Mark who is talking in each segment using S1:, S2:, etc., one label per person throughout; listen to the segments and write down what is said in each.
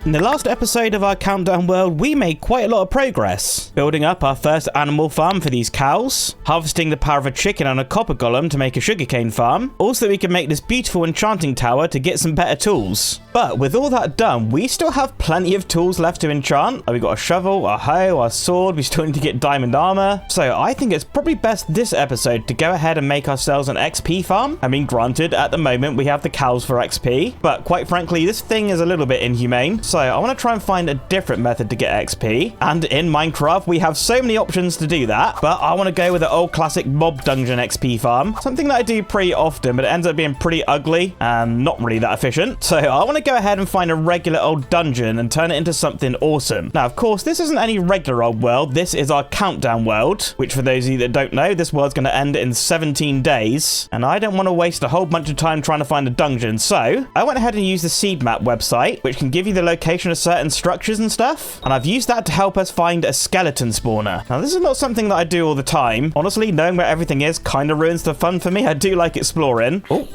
S1: In the last episode of our Countdown world, we made quite a lot of progress, building up our first animal farm for these cows, harvesting the power of a chicken and a copper golem to make a sugarcane farm, also we can make this beautiful enchanting tower to get some better tools. But with all that done, we still have plenty of tools left to enchant. We've got a shovel, a hoe, our sword, we still need to get diamond armor. So I think it's probably best this episode to go ahead and make ourselves an XP farm. I mean, granted, at the moment we have the cows for XP, but quite frankly, this thing is a little bit inhumane. So I want to try and find a different method to get XP. And in Minecraft, we have so many options to do that, but I want to go with the old classic mob dungeon XP farm. Something that I do pretty often, but it ends up being pretty ugly and not really that efficient. So I want to go ahead and find a regular old dungeon and turn it into something awesome. Now, of course, this isn't any regular old world. This is our Countdown world, which for those of you that don't know, this world's going to end in 17 days. And I don't want to waste a whole bunch of time trying to find a dungeon. So I went ahead and used the seed map website, which can give you the location of certain structures and stuff. And I've used that to help us find a skeleton spawner. Now, this is not something that I do all the time. Honestly, knowing where everything is kind of ruins the fun for me. I do like exploring. Oh,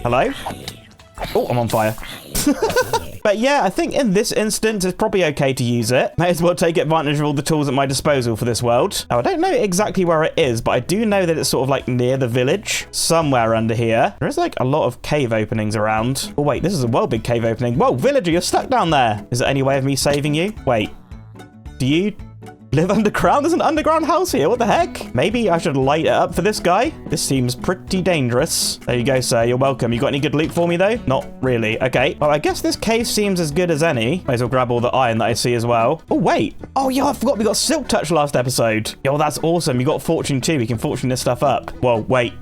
S1: hello? Oh, I'm on fire. But yeah, I think in this instance, it's probably okay to use it. May as well take advantage of all the tools at my disposal for this world. Now, I don't know exactly where it is, but I do know that it's sort of like near the village, somewhere under here. There is like a lot of cave openings around. Oh, wait, this is a well big cave opening. Whoa, villager, you're stuck down there. Is there any way of me saving you? Wait, do you live underground? There's an underground house here. What the heck? Maybe I should light it up for this guy. This seems pretty dangerous. There you go, sir. You're welcome. You got any good loot for me, though? Not really. Okay. Well, I guess this cave seems as good as any. Might as well grab all the iron that I see as well. Oh, wait. Oh, yeah, I forgot we got Silk Touch last episode. Yo, that's awesome. You got Fortune, too. We can Fortune this stuff up. Whoa, wait.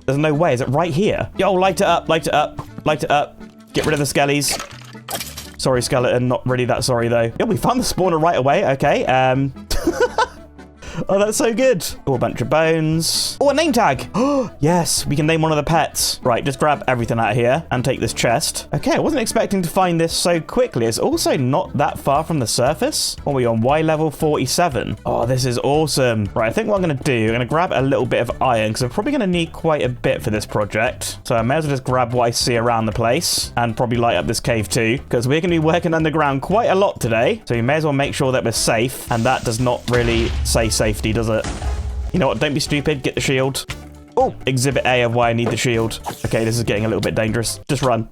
S1: There's no way. Is it right here? Yo, light it up. Light it up. Light it up. Get rid of the skellies. Sorry, skeleton. Not really that sorry, though. Yeah, we found the spawner right away. Okay. Oh, that's so good. Oh, a bunch of bones. Oh, a name tag. Oh, yes. We can name one of the pets. Right, just grab everything out of here and take this chest. Okay, I wasn't expecting to find this so quickly. It's also not that far from the surface. What are we on? Y level 47. Oh, this is awesome. Right, I think what I'm going to do, I'm going to grab a little bit of iron because I'm probably going to need quite a bit for this project. So I may as well just grab what I see around the place and probably light up this cave too, because we're going to be working underground quite a lot today. So we may as well make sure that we're safe, and that does not really say safety, does it? You know what? Don't be stupid. Get the shield. Oh, exhibit A of why I need the shield. Okay, this is getting a little bit dangerous. Just run.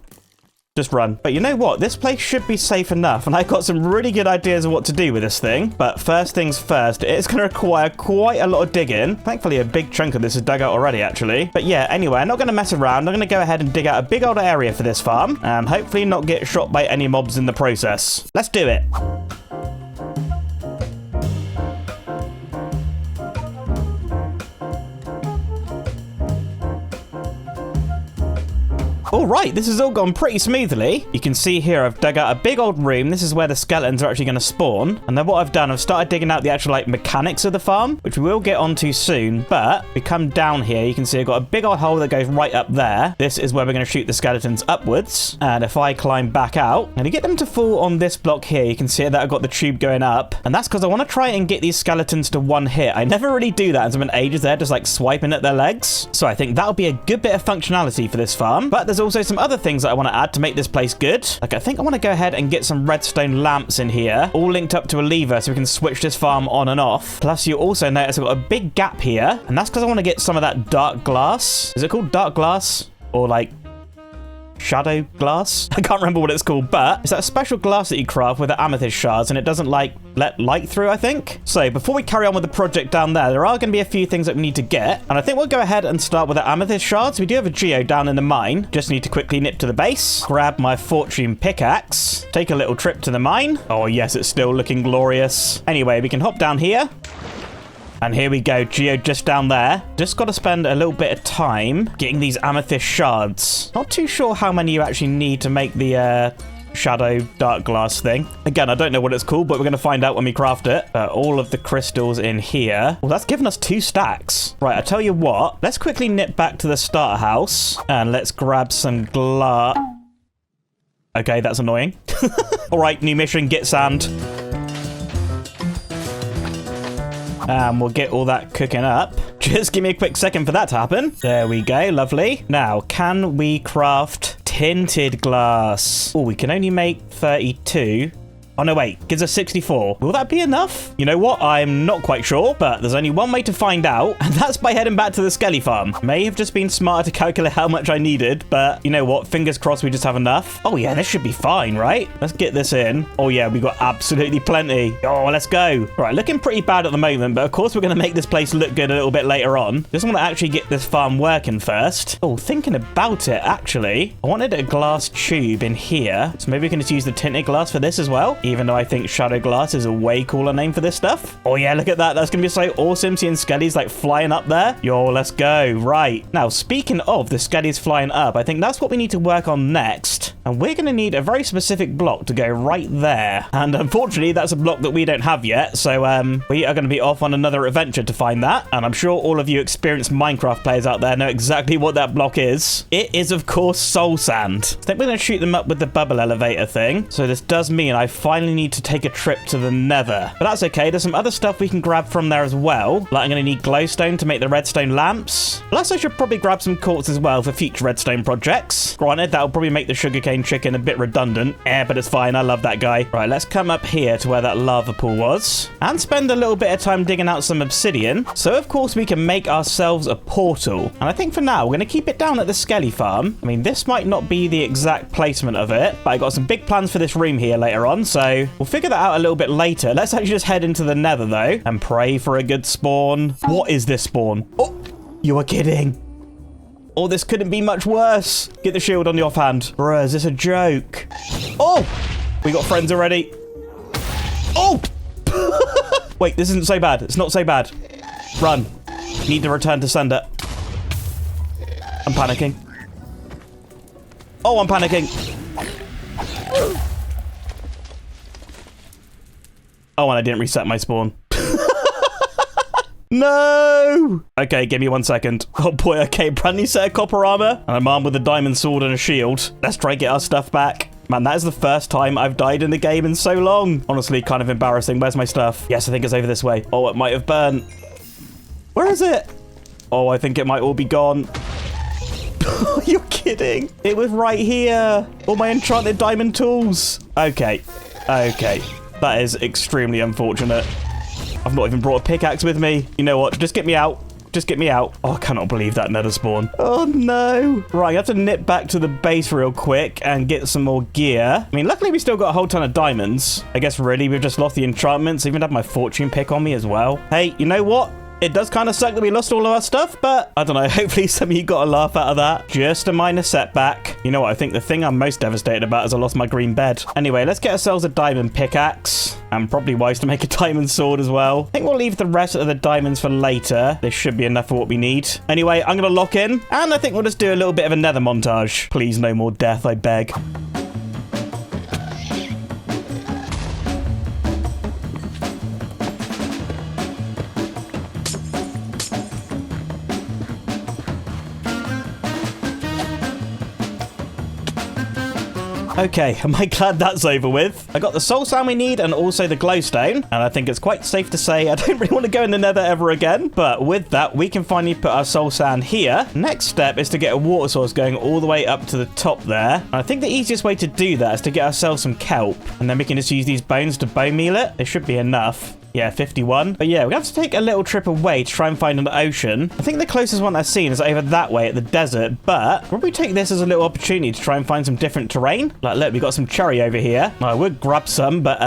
S1: Just run. But you know what? This place should be safe enough, and I've got some really good ideas of what to do with this thing. But first things first, it's going to require quite a lot of digging. Thankfully, a big chunk of this is dug out already, actually. But yeah, anyway, I'm not going to mess around. I'm going to go ahead and dig out a big old area for this farm, and hopefully not get shot by any mobs in the process. Let's do it. All right, this has all gone pretty smoothly. You can see here I've dug out a big old room. This is where the skeletons are actually going to spawn. And then what I've done, I've started digging out the actual mechanics of the farm, which we will get onto soon. But we come down here, you can see I've got a big old hole that goes right up there. This is where we're going to shoot the skeletons upwards. And if I climb back out, and to get them to fall on this block here, you can see that I've got the tube going up. And that's because I want to try and get these skeletons to one hit. I never really do that, and spend ages there just swiping at their legs. So I think that'll be a good bit of functionality for this farm. But there's also some other things that I want to add to make this place good. Like, I think I want to go ahead and get some redstone lamps in here, all linked up to a lever so we can switch this farm on and off. Plus, you also notice I've got a big gap here, and that's because I want to get some of that dark glass. Is it called dark glass? Or shadow glass? I can't remember what it's called, but it's that special glass that you craft with the amethyst shards, and it doesn't let light through, I think. So before we carry on with the project down there are going to be a few things that we need to get, and I think we'll go ahead and start with the amethyst shards. We do have a geo down in the mine. Just need to quickly nip to the base, grab my fortune pickaxe, take a little trip to the mine. Oh yes, it's still looking glorious. Anyway, we can hop down here. And here we go, geo just down there. Just got to spend a little bit of time getting these amethyst shards. Not too sure how many you actually need to make the shadow dark glass thing. Again, I don't know what it's called, but we're going to find out when we craft it. All of the crystals in here. Well, that's given us 2 stacks. Right, I tell you what. Let's quickly nip back to the starter house. And let's grab some glass. Okay, that's annoying. All right, new mission, get sand. And we'll get all that cooking up. Just give me a quick second for that to happen. There we go, lovely. Now, can we craft tinted glass. Oh, we can only make 32. Oh, no, wait. Gives us 64. Will that be enough? You know what? I'm not quite sure, but there's only one way to find out, and that's by heading back to the Skelly farm. May have just been smarter to calculate how much I needed, but you know what? Fingers crossed we just have enough. Oh, yeah, this should be fine, right? Let's get this in. Oh, yeah, we got absolutely plenty. Oh, let's go. All right, looking pretty bad at the moment, but of course we're going to make this place look good a little bit later on. Just want to actually get this farm working first. Oh, thinking about it, actually, I wanted a glass tube in here, so maybe we can just use the tinted glass for this as well. Even though I think shadow glass is a way cooler name for this stuff. Oh yeah, look at that. That's going to be so awesome seeing skellies like flying up there. Yo, let's go. Right. Now, speaking of the skellies flying up, I think that's what we need to work on next. And we're going to need a very specific block to go right there. And unfortunately, that's a block that we don't have yet. So we are going to be off on another adventure to find that. And I'm sure all of you experienced Minecraft players out there know exactly what that block is. It is, of course, soul sand. I think we're going to shoot them up with the bubble elevator thing. So this does mean I finally need to take a trip to the Nether. But that's okay. There's some other stuff we can grab from there as well. Like I'm going to need glowstone to make the redstone lamps. Plus, I should probably grab some quartz as well for future redstone projects. Granted, that'll probably make the sugarcane chicken a bit redundant. But it's fine. I love that guy. Right, let's come up here to where that lava pool was and spend a little bit of time digging out some obsidian. So, of course, we can make ourselves a portal. And I think for now, we're going to keep it down at the Skelly farm. I mean, this might not be the exact placement of it, but I got some big plans for this room here later on. So we'll figure that out a little bit later. Let's actually just head into the Nether, though, and pray for a good spawn. What is this spawn? Oh, you are kidding. Oh, this couldn't be much worse. Get the shield on the offhand. Bruh, is this a joke? Oh, we got friends already. Oh! Wait, this isn't so bad. It's not so bad. Run. Need to return to sender. I'm panicking. Oh, I'm panicking. Oh, and I didn't reset my spawn. No! Okay, give me 1 second. Oh boy, okay, brand new set of copper armor. And I'm armed with a diamond sword and a shield. Let's try and get our stuff back. Man, that is the first time I've died in the game in so long. Honestly, kind of embarrassing. Where's my stuff? Yes, I think it's over this way. Oh, it might have burned. Where is it? Oh, I think it might all be gone. You're kidding. It was right here. All my enchanted diamond tools. Okay. Okay. That is extremely unfortunate. I've not even brought a pickaxe with me. You know what? Just get me out. Just get me out. Oh, I cannot believe that Nether spawn. Oh, no. Right, I have to nip back to the base real quick and get some more gear. I mean, luckily we still got a whole ton of diamonds. I guess really we've just lost the enchantments. Even had my fortune pick on me as well. Hey, you know what? It does kind of suck that we lost all of our stuff, but I don't know. Hopefully some of you got a laugh out of that. Just a minor setback. You know what? I think the thing I'm most devastated about is I lost my green bed. Anyway, let's get ourselves a diamond pickaxe. And probably wise to make a diamond sword as well. I think we'll leave the rest of the diamonds for later. This should be enough for what we need. Anyway, I'm going to lock in. And I think we'll just do a little bit of a Nether montage. Please, no more death, I beg. Okay, am I glad that's over with? I got the soul sand we need and also the glowstone. And I think it's quite safe to say I don't really want to go in the Nether ever again. But with that, we can finally put our soul sand here. Next step is to get a water source going all the way up to the top there. And I think the easiest way to do that is to get ourselves some kelp. And then we can just use these bones to bone meal it. There should be enough. Yeah, 51. But yeah, we have to take a little trip away to try and find an ocean. I think the closest one I've seen is over that way at the desert, but we'll probably take this as a little opportunity to try and find some different terrain. Like, look, we got some cherry over here. I would grab some, but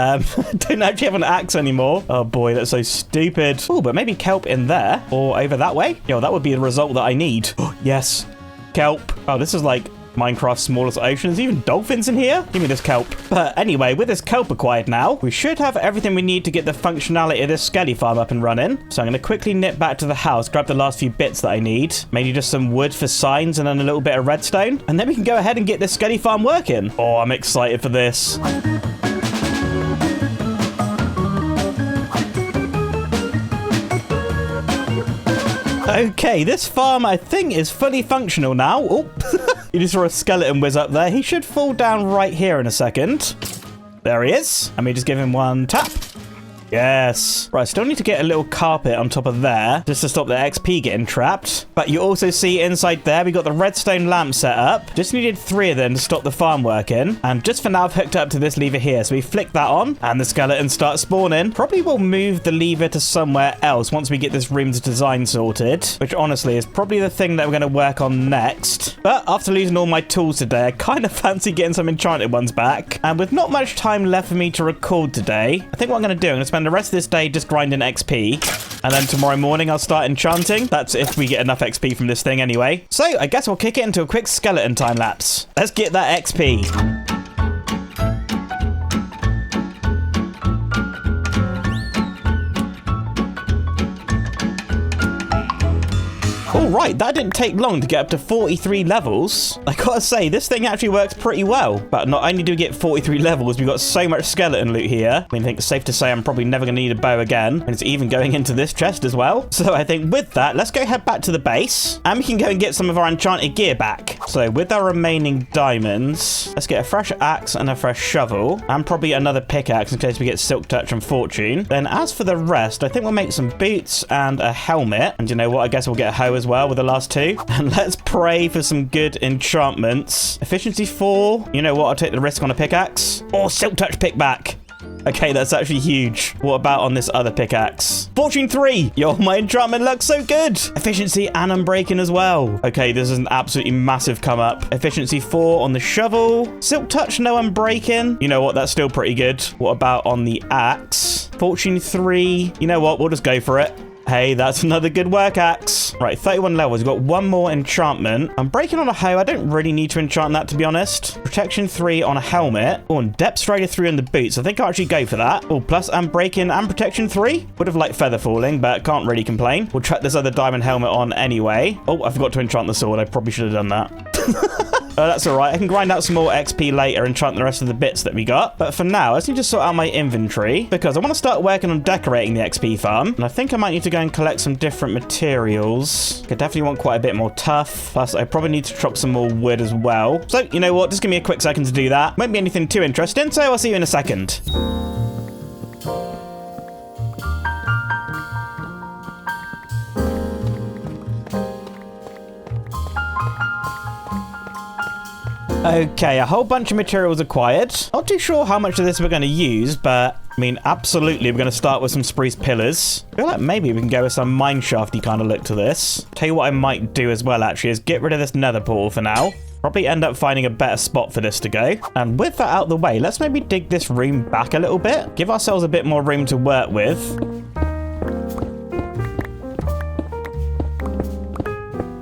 S1: don't actually have an axe anymore. Oh boy, that's so stupid. Oh, but maybe kelp in there or over that way. Yo, that would be the result that I need. Yes, kelp. Oh, this is like Minecraft's smallest oceans, even dolphins in here? Give me this kelp. But anyway, with this kelp acquired now, we should have everything we need to get the functionality of this Skelly farm up and running. So I'm going to quickly nip back to the house, grab the last few bits that I need. Maybe just some wood for signs and then a little bit of redstone. And then we can go ahead and get this Skelly farm working. Oh, I'm excited for this. Okay, this farm, I think, is fully functional now. Oh, you just saw a skeleton whiz up there. He should fall down right here in a second. There he is. Let me just give him one tap. Yes. Right, still need to get a little carpet on top of there just to stop the XP getting trapped. But you also see inside there, we got the redstone lamp set up. Just needed 3 of them to stop the farm working. And just for now, I've hooked up to this lever here. So we flick that on and the skeletons start spawning. Probably will move the lever to somewhere else once we get this room's design sorted, which honestly is probably the thing that we're going to work on next. But after losing all my tools today, I kind of fancy getting some enchanted ones back. And with not much time left for me to record today, I think what I'm going to do, I'm going to spend the rest of this day just grinding XP. And then tomorrow morning, I'll start enchanting. That's if we get enough XP from this thing anyway. So I guess we'll kick it into a quick skeleton time lapse. Let's get that XP. All right, that didn't take long to get up to 43 levels. I gotta say, this thing actually works pretty well. But not only do we get 43 levels, we've got so much skeleton loot here. I mean, I think it's safe to say I'm probably never gonna need a bow again. And it's even going into this chest as well. So I think with that, let's go head back to the base. And we can go and get some of our enchanted gear back. So with our remaining diamonds, let's get a fresh axe and a fresh shovel. And probably another pickaxe in case we get silk touch and fortune. Then as for the rest, I think we'll make some boots and a helmet. And you know what? I guess we'll get a hoe as well with the last 2. And let's pray for some good enchantments. Efficiency 4. You know what? I'll take the risk on a pickaxe. Or silk touch pickback. Okay, that's actually huge. What about on this other pickaxe? Fortune 3. Yo, my enchantment looks so good. Efficiency and unbreaking as well. Okay, this is an absolutely massive come up. Efficiency 4 on the shovel. Silk touch, no unbreaking. You know what? That's still pretty good. What about on the axe? Fortune 3. You know what? We'll just go for it. Hey, that's another good work axe. Right, 31 levels. We've got 1 more enchantment. I'm breaking on a hoe. I don't really need to enchant that, to be honest. Protection 3 on a helmet. Oh, and depth strider 3 on the boots. I think I'll actually go for that. Oh, plus I'm breaking and protection 3. Would have liked feather falling, but can't really complain. We'll chuck this other diamond helmet on anyway. Oh, I forgot to enchant the sword. I probably should have done that. That's all right. I can grind out some more XP later and enchant the rest of the bits that we got. But for now, I just need to sort out my inventory because I want to start working on decorating the XP farm. And I think I might need to go and collect some different materials. I definitely want quite a bit more tuff. Plus, I probably need to chop some more wood as well. So, you know what? Just give me a quick second to do that. Won't be anything too interesting, so I'll see you in a second. Okay, a whole bunch of materials acquired. Not too sure how much of this we're going to use, but I mean, absolutely, we're going to start with some spruce pillars. I feel like maybe we can go with some mineshafty kind of look to this. Tell you what I might do as well, actually, is get rid of this nether portal for now. Probably end up finding a better spot for this to go. And with that out of the way, let's maybe dig this room back a little bit. Give ourselves a bit more room to work with.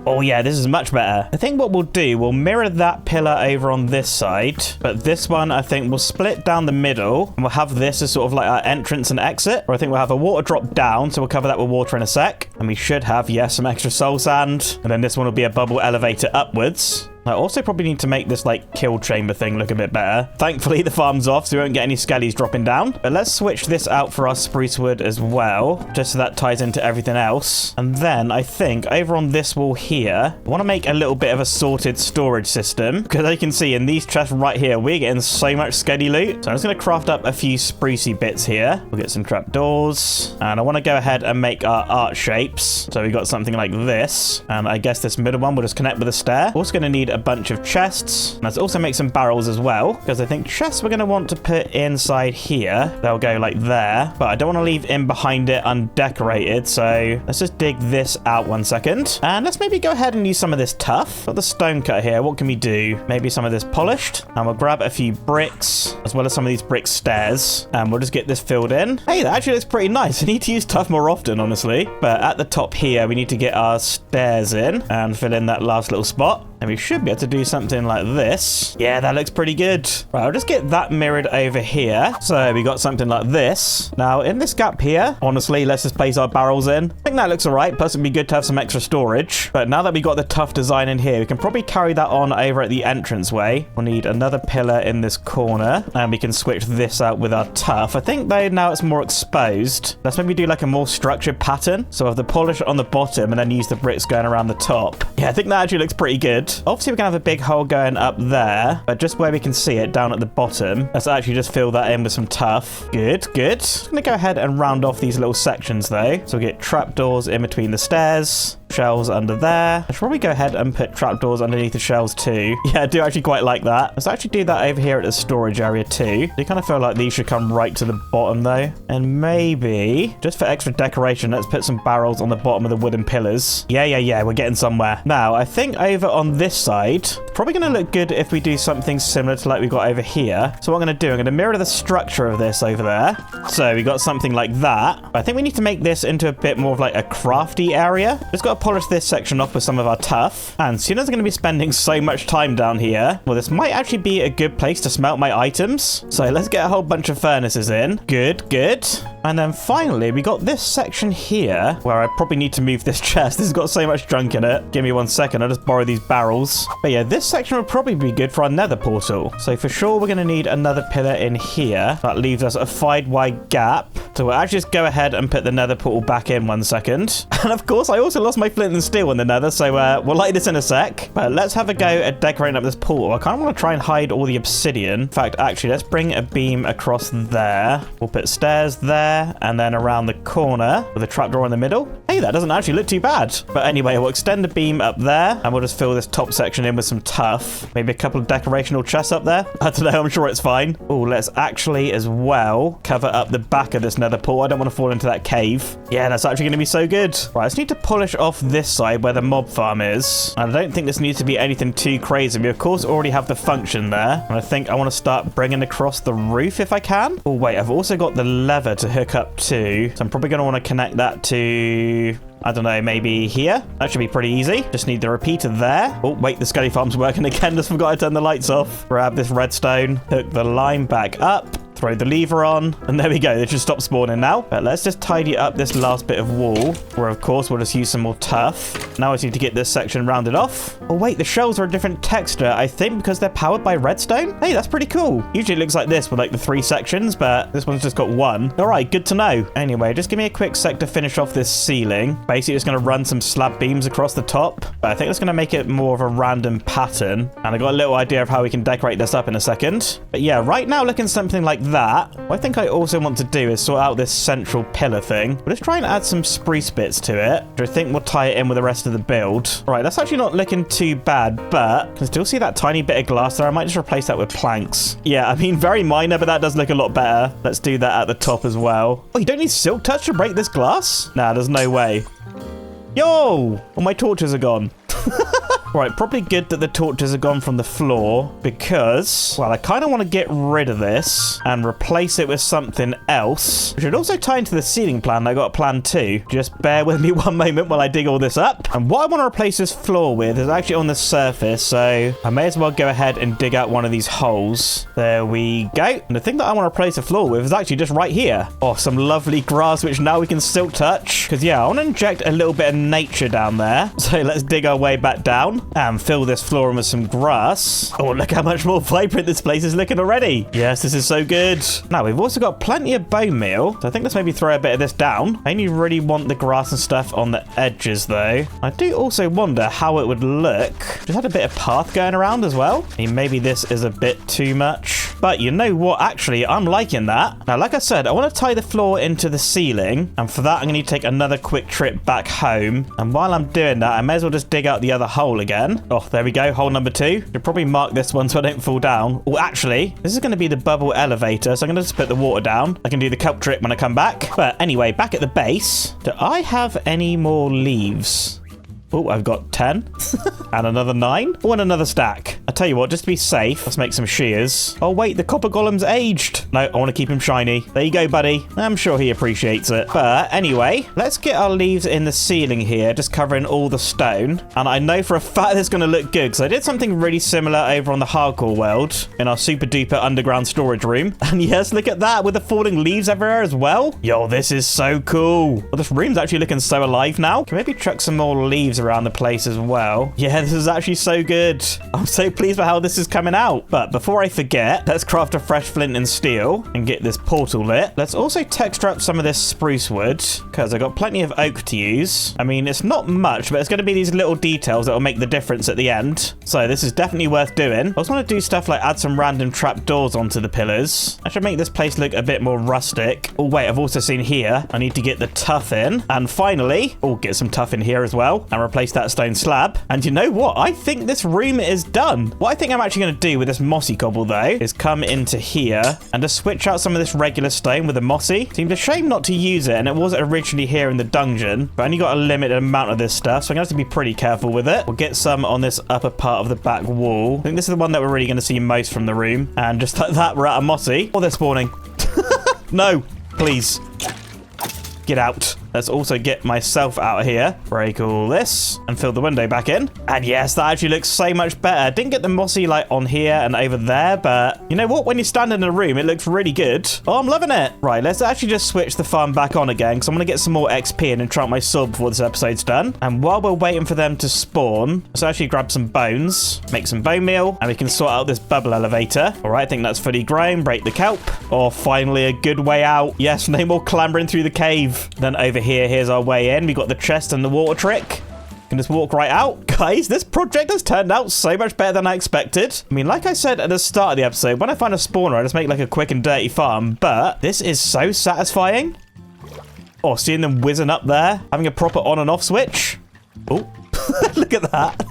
S1: Oh yeah, this is much better. I think what we'll do, we'll mirror that pillar over on this side, but this one I think we'll split down the middle and we'll have this as sort of like our entrance and exit, or I think we'll have a water drop down, so we'll cover that with water in a sec. And we should have, yes, some extra soul sand, and then this one will be a bubble elevator upwards. I also probably need to make this like kill chamber thing look a bit better. Thankfully the farm's off, so we won't get any skellies dropping down. But let's switch this out for our spruce wood as well, just so that ties into everything else. And then I think over on this wall here, I want to make a little bit of a sorted storage system, because as you can see in these chests right here, we're getting so much skelly loot. So I'm just going to craft up a few sprucey bits here. We'll get some trapdoors, and I want to go ahead and make our art shapes. So we got something like this, and I guess this middle one will just connect with a stair. Also going to need a bunch of chests. Let's also make some barrels as well, because I think chests we're going to want to put inside here. They'll go like there, but I don't want to leave in behind it undecorated, so let's just dig this out 1 second. And let's maybe go ahead and use some of this tuff. Got the stone cut here. What can we do? Maybe some of this polished, and we'll grab a few bricks as well as some of these brick stairs, and we'll just get this filled in. Hey, that actually looks pretty nice. I need to use tuff more often, honestly. But at the top here, we need to get our stairs in and fill in that last little spot. And we should be able to do something like this. Yeah, that looks pretty good. Right, I'll just get that mirrored over here. So we got something like this. Now, in this gap here, honestly, let's just place our barrels in. I think that looks all right. Plus, it'd be good to have some extra storage. But now that we got the tough design in here, we can probably carry that on over at the entranceway. We'll need another pillar in this corner. And we can switch this out with our tough. I think, though, now it's more exposed. Let's maybe do like a more structured pattern. So have the polish on the bottom and then use the bricks going around the top. Yeah, I think that actually looks pretty good. good. Obviously, we're going to have a big hole going up there, but just where we can see it down at the bottom, let's actually just fill that in with some tuff. Good, good. I'm going to go ahead and round off these little sections though. So we get trapdoors in between the stairs, shelves under there. I should probably go ahead and put trapdoors underneath the shelves too. Yeah, I do actually quite like that. Let's actually do that over here at the storage area too. I kind of feel like these should come right to the bottom though. And maybe, just for extra decoration, let's put some barrels on the bottom of the wooden pillars. Yeah, we're getting somewhere. Now, I think over on this side, probably going to look good if we do something similar to like we got over here. So what I'm going to do, I'm going to mirror the structure of this over there. So we got something like that. I think we need to make this into a bit more of like a crafty area. Just got to polish this section off with some of our tuff. And seeing as I'm going to be spending so much time down here, well, this might actually be a good place to smelt my items. So let's get a whole bunch of furnaces in. Good, good. And then finally, we got this section here where I probably need to move this chest. This has got so much junk in it. Give me 1 second. I'll just borrow these barrels. But yeah, this section would probably be good for our nether portal. So for sure, we're going to need another pillar in here. That leaves us a 5-wide gap. So we'll actually just go ahead and put the nether portal back in 1 second. And of course, I also lost my flint and steel in the nether. So we'll light this in a sec. But let's have a go at decorating up this portal. I kind of want to try and hide all the obsidian. In fact, actually, let's bring a beam across there. We'll put stairs there. And then around the corner with a trapdoor in the middle. Hey, that doesn't actually look too bad. But anyway, we'll extend the beam up there and we'll just fill this top section in with some tuff. Maybe a couple of decorational chests up there. I don't know, I'm sure it's fine. Oh, let's actually as well cover up the back of this nether portal. I don't want to fall into that cave. Yeah, that's actually going to be so good. Right, I just need to polish off this side where the mob farm is. And I don't think this needs to be anything too crazy. We, of course, already have the function there. And I think I want to start bringing across the roof if I can. Oh, wait, I've also got the lever to hook up to. So I'm probably going to want to connect that to... I don't know, maybe here? That should be pretty easy. Just need the repeater there. Oh, wait, the skelly farm's working again. Just forgot to turn the lights off. Grab this redstone, hook the line back up, throw the lever on, and there we go. They should stop spawning now. But let's just tidy up this last bit of wall, where of course we'll just use some more tuff. Now I just need to get this section rounded off. Oh wait, the shells are a different texture, I think because they're powered by redstone. Hey, that's pretty cool. Usually it looks like this with like the 3 sections, but this one's just got 1. All right, good to know. Anyway, just give me a quick sec to finish off this ceiling. Basically just going to run some slab beams across the top, but I think that's going to make it more of a random pattern. And I got a little idea of how we can decorate this up in a second. But yeah, right now looking something like that. What I think I also want to do is sort out this central pillar thing. We'll just try and add some spruce bits to it, which I think will tie it in with the rest of the build. All right, that's actually not looking too bad, but I can still see that tiny bit of glass there. I might just replace that with planks. Yeah, I mean, very minor, but that does look a lot better. Let's do that at the top as well. Oh, you don't need silk touch to break this glass? Nah, there's no way. Yo! All my torches are gone. Right, probably good that the torches are gone from the floor because, well, I kind of want to get rid of this and replace it with something else. We should also tie into the ceiling plan. I got a plan too. Just bear with me 1 moment while I dig all this up. And what I want to replace this floor with is actually on the surface, so I may as well go ahead and dig out one of these holes. There we go. And the thing that I want to replace the floor with is actually just right here. Oh, some lovely grass, which now we can silk touch. Because, yeah, I want to inject a little bit of nature down there. So let's dig our way back down and fill this floor in with some grass. Oh, look how much more vibrant this place is looking already. Yes, this is so good. Now, we've also got plenty of bone meal, so I think let's maybe throw a bit of this down. I only really want the grass and stuff on the edges, though. I do also wonder how it would look. Just had a bit of path going around as well. I mean, maybe this is a bit too much. But you know what? Actually, I'm liking that. Now, like I said, I want to tie the floor into the ceiling, and for that, I'm going to need to take another quick trip back home. And while I'm doing that, I may as well just dig out the other hole again. Oh, there we go. Hole number 2. Should probably mark this one so I don't fall down. Oh, actually, this is going to be the bubble elevator, so I'm going to just put the water down. I can do the kelp trick when I come back. But anyway, back at the base, do I have any more leaves? Oh, I've got 10. And another 9. Oh, and another stack. I tell you what, just to be safe, let's make some shears. Oh, wait, the copper golem's aged. No, I want to keep him shiny. There you go, buddy. I'm sure he appreciates it. But anyway, let's get our leaves in the ceiling here, just covering all the stone. And I know for a fact it's going to look good, because I did something really similar over on the hardcore world in our super duper underground storage room. And yes, look at that, with the falling leaves everywhere as well. Yo, this is so cool. Well, this room's actually looking so alive now. Can maybe chuck some more leaves around the place as well. Yeah, this is actually so good. I'm so pleased pleased with how this is coming out. But before I forget, let's craft a fresh flint and steel and get this portal lit. Let's also texture up some of this spruce wood because I've got plenty of oak to use. I mean, it's not much, but it's going to be these little details that will make the difference at the end. So this is definitely worth doing. I also want to do stuff like add some random trapdoors onto the pillars. I should make this place look a bit more rustic. Oh, wait, I've also seen here. I need to get the tuff in. And finally, get some tuff in here as well and replace that stone slab. And you know what? I think this room is done. What I think I'm actually going to do with this mossy cobble, though, is come into here and just switch out some of this regular stone with the mossy. Seems a shame not to use it, and it was originally here in the dungeon, but I only got a limited amount of this stuff, so I'm going to have to be pretty careful with it. We'll get some on this upper part of the back wall. I think this is the one that we're really going to see most from the room. And just like that, we're out of mossy. Oh, they're spawning. No, please. Get out. Let's also get myself out of here. Break all this and fill the window back in. And yes, that actually looks so much better. Didn't get the mossy like on here and over there, but you know what? When you stand in a room, it looks really good. Oh, I'm loving it. Right, let's actually just switch the farm back on again because I'm going to get some more XP and enchant my sword before this episode's done. And while we're waiting for them to spawn, let's actually grab some bones, make some bone meal, and we can sort out this bubble elevator. All right, I think that's fully grown. Break the kelp. Oh, finally a good way out. Yes, no more clambering through the cave. Then over here's our way in. We got the chest and the water trick. Can just walk right out. Guys, this project has turned out so much better than I expected. I mean, like I said at the start of the episode, when I find a spawner, I just make like a quick and dirty farm, but this is so satisfying. Oh, seeing them whizzing up there, having a proper on and off switch. Oh, look at that.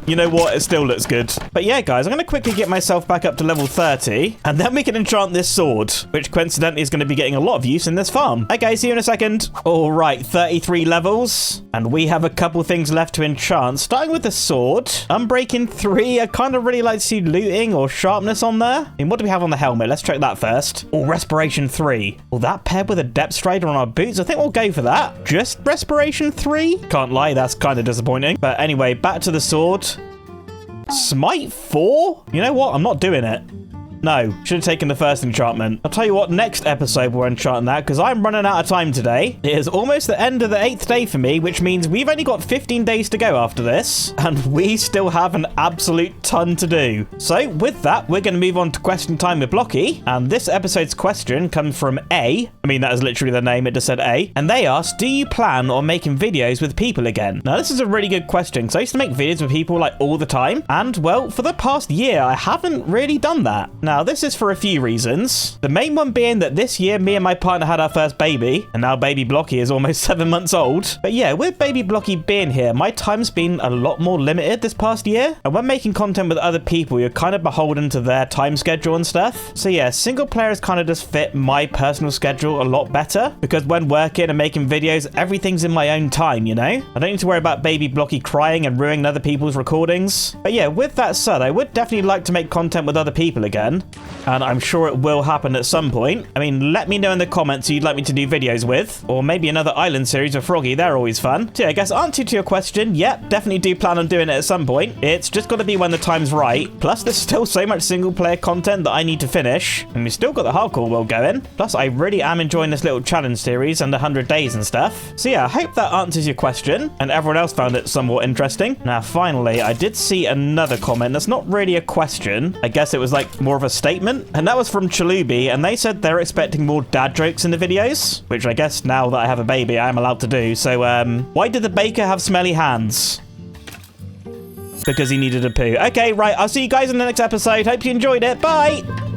S1: You know what? It still looks good. But yeah, guys, I'm going to quickly get myself back up to level 30, and then we can enchant this sword, which coincidentally is going to be getting a lot of use in this farm. Okay, see you in a second. All right, 33 levels, and we have a couple things left to enchant, starting with the sword. Unbreaking 3. I kind of really like to see looting or sharpness on there. I mean, what do we have on the helmet? Let's check that first. Oh, respiration 3. Well, that paired with a depth strider on our boots, I think we'll go for that. Just respiration 3? Can't lie, that's kind of disappointing. But anyway, back to the sword. Smite 4? You know what? I'm not doing it. No, should have taken the first enchantment. I'll tell you what, next episode we're enchanting that because I'm running out of time today. It is almost the end of the 8th day for me, which means we've only got 15 days to go after this, and we still have an absolute ton to do. So with that, we're going to move on to question time with Blocky, and this episode's question comes from A. I mean, that is literally the name, it just said A. And they asked, do you plan on making videos with people again? Now, this is a really good question because I used to make videos with people like all the time, and well, for the past year, I haven't really done that. Now, this is for a few reasons. The main one being that this year, me and my partner had our first baby, and now baby Blocky is almost 7 months old. But yeah, with baby Blocky being here, my time's been a lot more limited this past year. And when making content with other people, you're kind of beholden to their time schedule and stuff. So yeah, single player has kind of just fit my personal schedule a lot better, because when working and making videos, everything's in my own time, you know? I don't need to worry about baby Blocky crying and ruining other people's recordings. But yeah, with that said, I would definitely like to make content with other people again. And I'm sure it will happen at some point. I mean, let me know in the comments who you'd like me to do videos with. Or maybe another island series with Froggy. They're always fun. So yeah, I guess answer to your question, yep, definitely do plan on doing it at some point. It's just got to be when the time's right. Plus, there's still so much single player content that I need to finish. And we've still got the hardcore world going. Plus, I really am enjoying this little challenge series and 100 days and stuff. So yeah, I hope that answers your question. And everyone else found it somewhat interesting. Now, finally, I did see another comment that's not really a question. I guess it was like more of a statement. And that was from Chalubi, and they said they're expecting more dad jokes in the videos, which I guess now that I have a baby, I am allowed to do. So, why did the baker have smelly hands? Because he needed a poo. Okay, right, I'll see you guys in the next episode. Hope you enjoyed it. Bye!